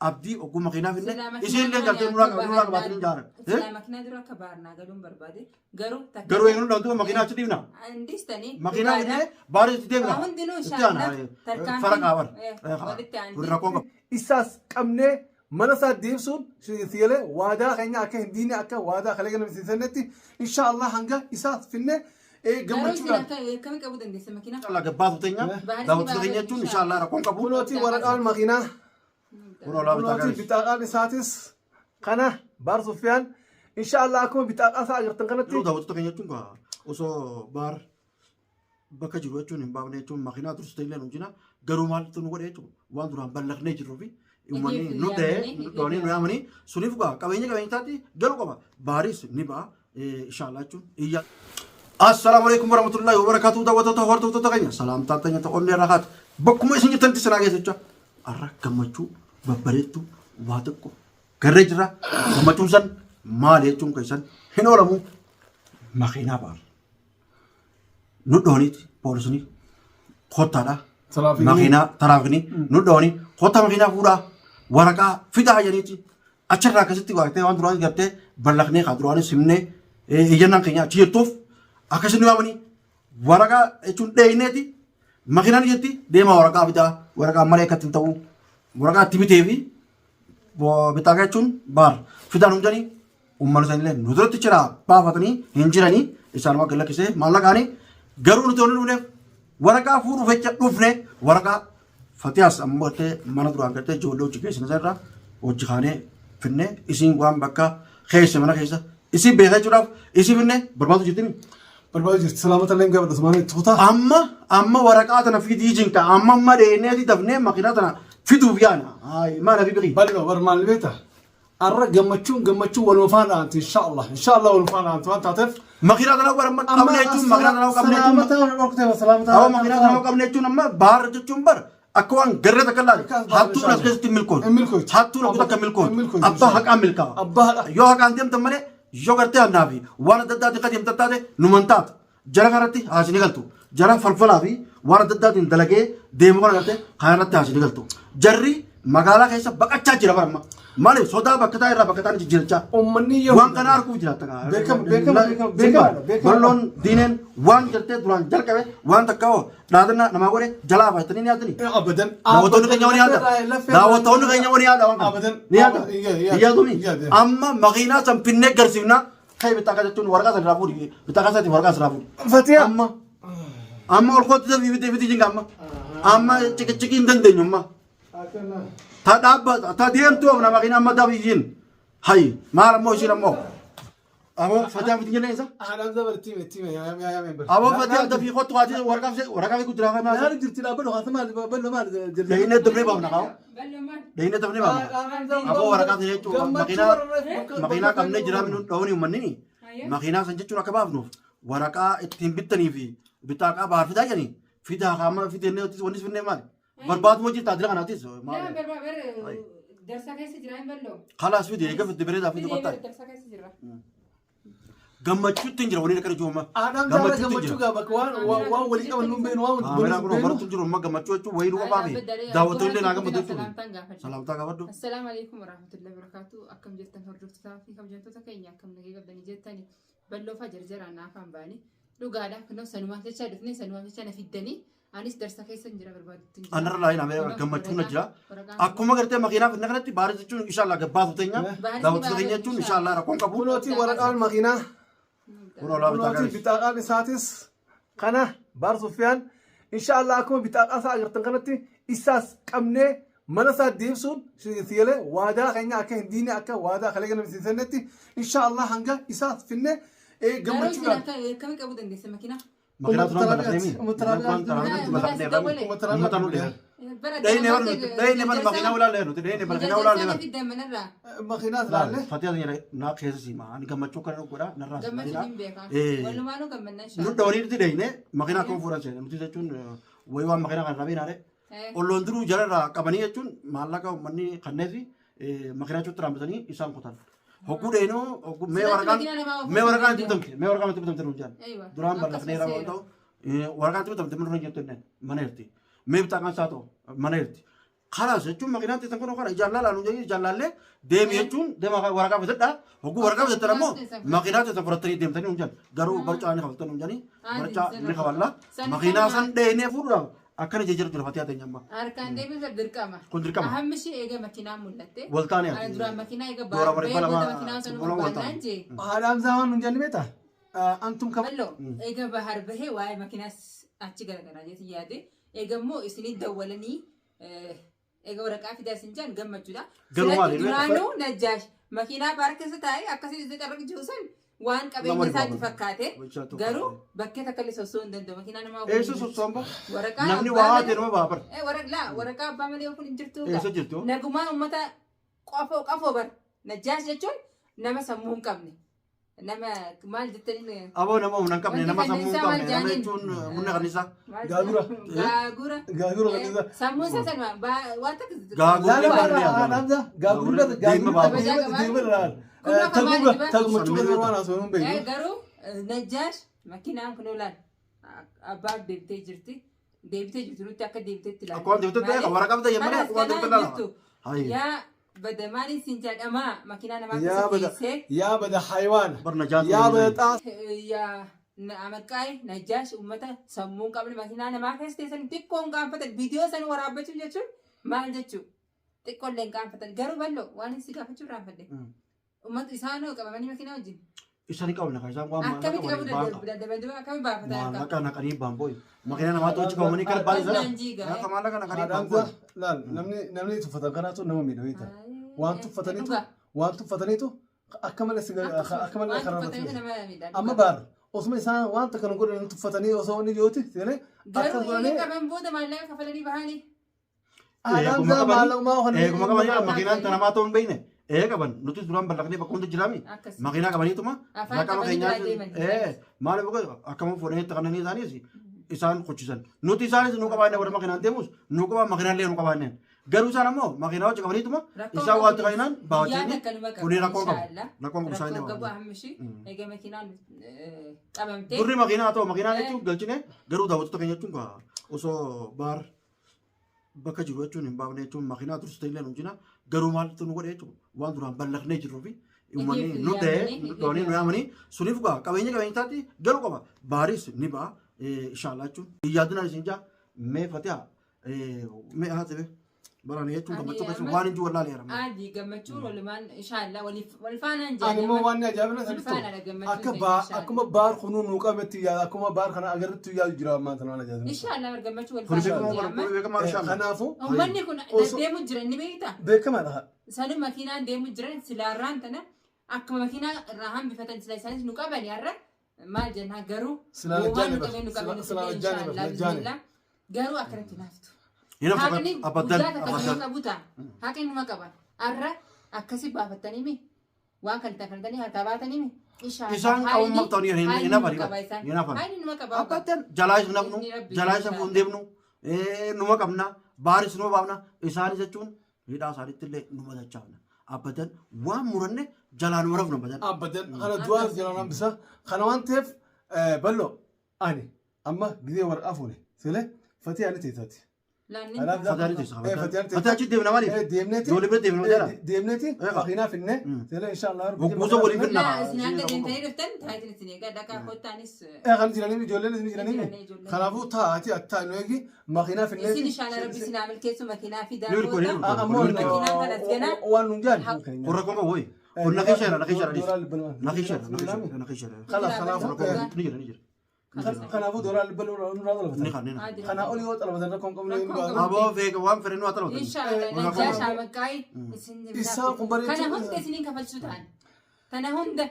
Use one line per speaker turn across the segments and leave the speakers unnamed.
abdii ogummaa keenyaaf illee isiin illee galtee nurraa qabaatanii jaaran.
Makiinaa dura akka baarnaa galuun barbaade
garuu eenyuun dhawtuu makiinaa achi dhiibna. Makiinaa illee baaree itti deemna. Itti aana fara qaabar. Rakkoon qabu.
Isaas qabnee mana isaa deemsuun siyalee waadaa keenya akka hin diine akka waadaa kalee gana bisiisannetti inshaallah hanga isaas finnee gammachuudhaan.
Kami qabu dandeessa makiinaa?
Inshaallah gabbaatu teenya daawwatu teenya jechuun inshaallah rakkoon qabu.
Kunooti waraqaan makiinaa. Kunooti bitaaqaan isaatis kana baar Sufyaan inshaallah akkuma bitaaqaa isaa agartan kanatti.
Daawwatu teenya jechuun osoo baar bakka jiru jechuun hin baafne jechuun makiinaa dursu ta'illee nu jina garuu maaltu nu godhe jechuun waan duraan ballaqnee jirruu fi uummanni nu ta'e doonii nu yaamanii suniif qabeenya taati galuu qaba baaris ni ba'a inshaallah jechuun iyya. Assalamu alaikum warahmatullahi wabarakatuh daawwattoota hordoftoota keenya salaamtaan teenya ta'oonni rakaat bakkuma isin jirtanitti sinaa geessa jecha arra gammachuu babbareettuu waa tokko garree jira gammachuun san maali jechuun keessan hin oolamu makiinaa ba'a. Nu dooniti poolisni kottaadha. Makiinaa taraafikni nu dooni kotta makiinaa fuudhaa waraqaa fidaa jedhaniiti achirraa akkasitti waaqtee waan duraan gartee ballaqnee kan duraan simnee iyyannaan keenya achi jettuuf akkasii nu yaamanii waraqaa jechuun dheeyneeti makiinaan jetti deemaa waraqaa fidaa waraqaa malee akkatti hin ta'u waraqaa itti bitee fi bitaa jechuun baar fidaa nu jedhanii uummanni isaaniillee nu duratti jiraa baafatanii hin jiranii isaan waan gallakkisee maallaqaanii garuu nuti onni dhufneef waraqaa fuudhuuf jecha dhufne waraqaa Fatiyaas ammoo mana duraan gartee ijoollee hojii keessa irraa hojii kaanee finne isiin waan bakka keessa mana keessa isin beekaa jechuudhaaf isin finne barbaadu jirtini.
Barbaadu jirti salaamata illee gabadha sumaanii tuuta.
Amma waraqaa tana fidii jinka amma dheennee dafnee makiinaa tana fiduuf yaana. Maal afi biqii.
Bal'oo barmaal beeta. Arra gammachuu waluma faanaanti inshaallah waluma faanaanti waan taateef.
Makiinaa tana qabne jechuun makiinaa tana qabne jechuun. Salaamata makiinaa tana qabne jechuun amma baar jechuun bar. Akka waan garee takka laali hattuun as keessatti milkoon hattuun akka takka milkoon abbaa haqaan milkaa'a yoo haqaan deemtan malee yoo gartee hannaa fi waan adda addaatiin kan deemtan taate numan taatu jara kanatti haasini galtu jara falfalaa fi waan adda addaatiin dalagee deemu kana gartee kan irratti haasini galtu jarri magaalaa keessa baqachaa jira baramma malee sodaa bakka taa irraa bakka taan jijjiirachaa waan kana arguuf jiraata balloon diineen waan gartee duraan jalqabe waan takka dhaadannaa namaa godhe jalaa faayatanii ni yaadanii.
Abadan.
Daawwattoonni keenya wani yaada. Daawwattoonni keenya wani yaada waan kana. Ni yaada. Yaadumi. Amma makiinaa san finnee garsiifnaa kai bitaa kan jechuun waraqaa san raafuudhi bitaa kan isaatti waraqaa san raafuudhi.
Fatiyaa.
Amma ol kootti tafi biti jinga amma cikii hin dandeenyu amma. Ta dhaabba ta deemtu amma makiinaa amma dafiiyin hayi maal ammoo ishiin ammoo. Abo Fatiyaa biti jennee isa.
Haadhaan dabartii yaa member.
Abo Fatiyaa dafii kottu waati waraqaa fi guddinaa kan
yaada jirti dhaabbanoo haasa maal jirti.
Dheeyinee dafnee baafna kaa'u. Dheeyinee dafnee baafna. Abo waraqaa ta'e jechuun makiinaa qabnee jiraamnu dhawuni uummanni makiinaa san jechuun akka baafnuuf waraqaa ittiin bittanii fi bitaaqaa baar fidaa jedhanii fidaa qaama fidennee wanti finnee maali barbaaduma jirta adila kanaatis maali.
Darsa keessa jira hin bal'oo.
Kalaas fide eega fidde bareedaa fide qottaa.
Darsa keessa jira.
Gammachuutti hin jira waliin akka jiru
Aadaan gammachuu gaafa waan walii qaban nuun beenu waan
wanti baratu jiru amma gammachuu jechuun wayii dhuga baafee daawwattoonni illee naa gammadu jechuudha. Salaamtaa gaafadhu.
Assalaamu alaikum warahmatullahi wabarakatuh. Akkam jirtan hordoftoota fi kabajamtoota keenya akkam nagee qabdanii jettanii bal'oo fa'aa jarjaraan naafaan ba'anii dhugaadhaa kunoo sanumaaf jecha dhufnee sanumaaf jecha na fiddanii anis darsa keessa hin jira barbaadutti.
Anarra laayin amee gammachuun na jira. Akkuma gartee makiinaa finna kanatti baarii jechuun inshaallah gabbaatu teenya daawwatu teenya jechuun inshaallah rakkoon qabu.
Kunooti waraqaan makiinaa. Kunooti bitaaqaan isaatis kana baar Sufyaan inshaallah akkuma bitaaqaa isaa agartan kanatti isaas qabnee mana isaa deemsuun siyalee waadaa keenya akka hin diine akka waadaa kalee gana bisiisannetti inshaallah hanga isaas finnee gammachuudhaan.
Kami qabu dandeessa makiinaa?
Makiinaa turaan balaqneemi. Waan karaatti balaqnee ramu. Dheeyinee bal makiinaa ulaalee nuti dheeyinee makiinaa ulaalee bal.
Makiinaa ilaalle.
Fatiyaa naa keessa siima ani gammachuu kana godha narraa siima.
Gammachuu hin beekaa. Walumaanuu gammannaa
Nu dhawanii nuti dheeyinee makiinaa akkuma fuudhan seene nuti jechuun wayii waan makiinaa kana rabee naare. Olloon duruu jalarraa qabanii jechuun maallaqa uummanni kanneefi makiinaa jechuutti raamsanii isaan kutan. Hogguu dheenuu mee waraqaan itti bitamte nuun jaan. Duraan bal'afnee raawwan ta'u waraqaan itti bitamte mana jirtu inneen mana jirti. Mee bitaaqaan isaa ta'u mana jirti. خلاص يجون ماكينات تنكون خلاص جلال أنا جاي جلال له ديم يجون ديم ورقة بتدا هو ورقة بتدا مو ماكينات تنفرتني ديم تاني نجان قالوا برجع أنا خلطنا نجاني برجع نخوالا ماكينات سن دينه فورا أكن جيجر جرفتي هذا نجمع
أركان ديم بالدركامة
كل دركام
أهم شيء إيجا ماكينة مولته
ولتاني
أنا درا ماكينة إيجا
دورا
بار
بريبالا ما
ماكينة سنو
ولا ولتان
بالانجي
هذا زمان نجاني متى أنتم كم
بلو إيجا بحر به واي ماكينة أشجع كنا جيتي يادي إيجا مو إسني دولني إيجا ورقة في داسنجان جمع جدا درانو نجاش ماكينة بارك ستاي أكاسي إذا كرك جوسن وان كابين مساج فكاته قالوا بكيت أكلي سوسون دندو ماكينة أنا ما
إيش سوسون بو
ورقة
نمني واحد يروح بابر
ورق لا ورقة بعمل يوم كل جرتو
إيش جرتو
نجوما أمتا قافو بر نجاش جتون نما سموهم كمني نما مال جتني
أبو نما منكم نما سمون كم نما يجون من غنيسة
غاغورا
غنيسة
سمون سنما واتك
لا نامزا غاغورا
غارو نجاش ماكينة كنولان أباك ديبتي جرتي لوتا كديبتي تلا
أكون ديبتي تلا ورقة بده يمني أكون ديبتي لا هاي
يا بدا ماني سنجاد أما ماكينة أنا ما
يا بدا حيوان
برنجات
يا بدا طاس
يا أمريكاي نجاش أمتا سمون قبل ماكينة أنا ما كستي سن تكون كام فتن فيديو سن ورابة جتشو ما جتشو تكون لين كام فتن غارو بلو واني سيكا فتشو رافدي أمت إسانو كمان ماكينة وجين
إساني كأونا كذا وام
أكمل تكمل دبندوا أكمل بافتا
ما كان كريم بامبوي ماكينة نما توجه كموني كل بالي زلا لا كمالا كان كريم بامبوي
لا نمني تفتن كناتو نمو مينويتا وانتو فتنيتو أكمل أما بار osuma isaan waan takka nu godhan tuffatanii osoo inni jiruuti seenee
garuu inni qaban booda maallaqa kafalanii bahanii
aadaamsaa maallaqummaa ohan
eeguma qabanii makiinaan tanamaa ta'uu hin beekne qaban nuti duraan ballaqnee bakka hunda jiraami makiinaa qabaniituma raqama keenyaa maaliif akkama fuudhanii taqannanii isaaniis isaan qochisan nuti isaanis nu qabaanne warra makiinaan deemus nu qabaan makiinaallee nu qabaanneen garuu isaan ammoo makiinaa wajji qabaniituma isaan waan ta'inaan baawwatanii kuni rakkoon qabu isaan durri makiinaa ta'u makiinaa jechuun galchine garuu daawwattoota keenya jechuun osoo baar bakka jiru jechuun hin baafne jechuun makiinaa tursi ta'illee nu jina garuu maaltu nu godhe jechuun waan duraan ballaqnee jirruu fi uummanni nu ta'e doonii nu yaamanii suniif gaa qabeenya taati garuu qaba baaris ni ba'a inshaallah jechuun yaadinaan isin jaa mee fatiha mee haa ta'e baraan jechuun gammachuu keessatti waan hin jiru wallaalee jira.
Adii gammachuun walumaan inshaallah wal faanaan
jaalladha. Ani immoo waan ni ajaa'ibna sirriitu akkuma baar kunuun nu qabetti yaada akkuma baar kana agarratti yaadu jira ammaa tanaan ajaa'ibna.
Inshaallah gammachuu wal faanaan
kanaafuu
uummanni kun deemu jiran ni beektaa?
Beekamaadha.
Sanu makiinaan deemu jiran silaarraan tana akkuma makiinaa irraa hambifatan sila isaanis nu qaban yarra maal jennaa garuu waan nu qabeen nu qaban garuu akkanatti naaftu. Haaqni guddaa takka qabuuta. Haaqni numa qaban. Arra akkasii baafatanii mi? Waan kalita kaltanii harkaa baatanii mi?
Isaan qabuun maqtoon hin hafani.
Haayini numa qaba.
Abbatan jalaa isa nafnu jalaa isa fuundeemnu numa qabna baaris numa baafna isaanis jechuun hidhaa isaaniitti illee numa dachaafna. Abbatan waan muranne jalaa numa rafnu abbatan.
Abbatan kana du'aa jalaa nambisa kana waan ta'eef bal'oo ani amma gidee warqaa fuune silee fatii ani teessaati.
فتاجي ديمنا مالي
ديمنتي
دولي بده ديمنا ولا
ديمنتي اخينا في النه تلا ان شاء الله
وقوزو ولي في النه
سنان دين تاني رفتن هاي تنسيني قاعد دكا خوتانيس
خلينا جيراني جولين جيراني خلافو تاعتي اتا نيجي ماخينا في النه
ان شاء الله ربي سنعمل كيسو ماكينه في دار
ماكينه خلاص جنا ونجان
وركم هو ونخيشر
خلاص خلاص
نجر
خنافو دورا البلو نرادل خنا اولي وطل بدن ركون قبل
ابو فيك وان فرنو اطلب
ان شاء الله نجاش عمكاي
اسا قبري
كان هند سنين كفل سودان كان هند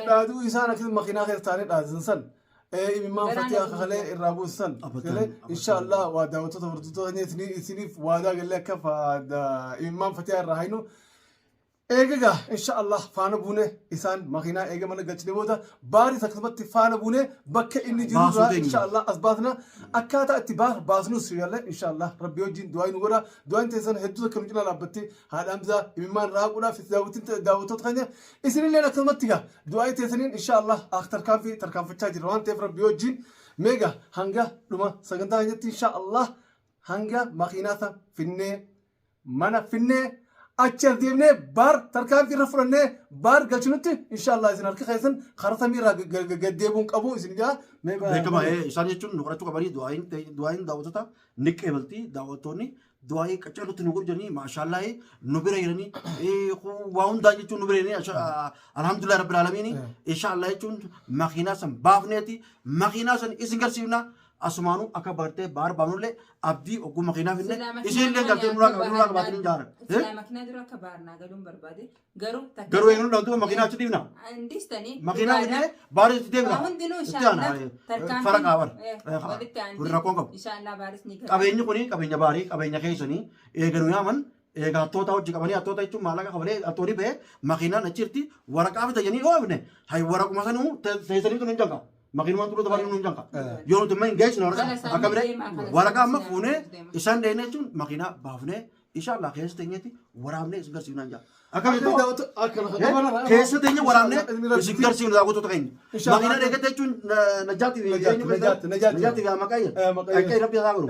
دادو اسانا كده مخينا خير تاني دازنسن امام فتيا خله الرابو سن ان شاء الله وداوتو تورتو نيتني سنيف وادا قال لك فدا امام فتيا الرهينو eegaga insha Allah faana buune isaan makiinaa eega mana galchine booda baarii akkasumatti faana buune bakka inni jiru insha Allah as baasna akkaataa itti baasnus yaalla insha Allah rabbi wajjin du'aa nu godha du'aan teessan hedduu akka nu cina dhaabbatte haadha hamzaa imimmaan raaquudhaaf daawwattoota keenya isinillee akkasumatti gaa du'aa teessaniin insha Allah tarkaanfachaa jira waan ta'eef rabbi wajjin meega hanga dhuma sagantaa keenyatti insha Allah hanga makiinaata finnee mana finnee achi deemnee baar tarkaanfii irra fudhannee baar galchinutti inshaallah isin harka keessan karaa samii irraa gaddeebuun qabu isin gaa
beekama isaan jechuun nu qorachuu qabanii du'aayin daawwattoota ni qeebaltii daawwattoonni du'aayii qacalutti nu gurjanii maashaallah nu bira jiranii waa hundaa jechuun nu bira jiranii alhamdulillah rabbil aalamiin inshaallah jechuun makiinaa san baafneeti makiinaa san isin garsiifna asumaanu akka bartee baar baanullee abdii ogguu makiinaa finne isinillee galtee nuraa qabaatanii hin jaaran.
Makiinaa dura akka baarnaa galuun barbaade
garuu eenyu dhabduu makiinaa achi dhiibna. Makiinaa finne baarii itti deemna. Itti aana fara qaabar. Rakkoon qabu. Qabeenyi kuni qabeenya baarii qabeenya keessanii eeganuu yaaman hattoota hojii qabanii hattoota jechuun maallaqa qabalee hattoonni ba'ee makiinaan achirti waraqaa fitajanii oofne hay waraquma sanuu teessaniitu hin janqa. Makiinuma turuu dabaluu hin janqa. Yoo nuti immoo hin geessinu akka bire waraqaa amma fuunee isaan dheennee jechuun makiinaa baafnee inshaallah keessa teenyeeti waraabnee isin garsiifnaa hin jaa. Keessa teenya waraabnee isin garsiifnu daawwattoota keenya. Makiinaa dheegatte jechuun najaatiif maqaayya. Akka rabbi isaa godhu.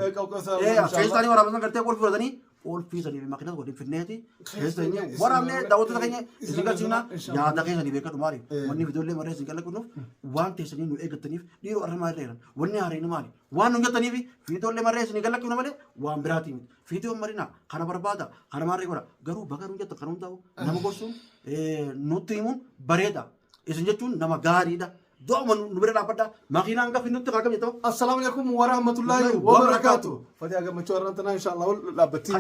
Keessa taanii waraabatan gartee qolfi fudhatanii qolfiisanii fi makiinaa waliin finneeti. Keessa teenya waraabnee daawwattoota keenya isin garsiifnaa yaada keessanii beekadhu maali. Wanni ijoollee maree isin kalaqnuuf waan teessanii nu eeggataniif dhiiroo arramaa irra jiran. Wanni haariin maali. Waan nu eeggataniif ijoollee maree isin kalaqnu malee waan biraatii miti. Fiidiyoon marina kana barbaada kana maarree godha garuu bagaruu jetta kan hundaa'u nama gorsuun nutti himuun bareeda isin jechuun nama gaariidha do'uma nu bira dhaabbadha makiinaa hanga finnutti kaa qabne ta'u.
Assalaamu alaikum wa rahmatullahi wa barakaatu. Fatihaa gammachuu har'aan tanaa inshaallah wal dhaabbattii.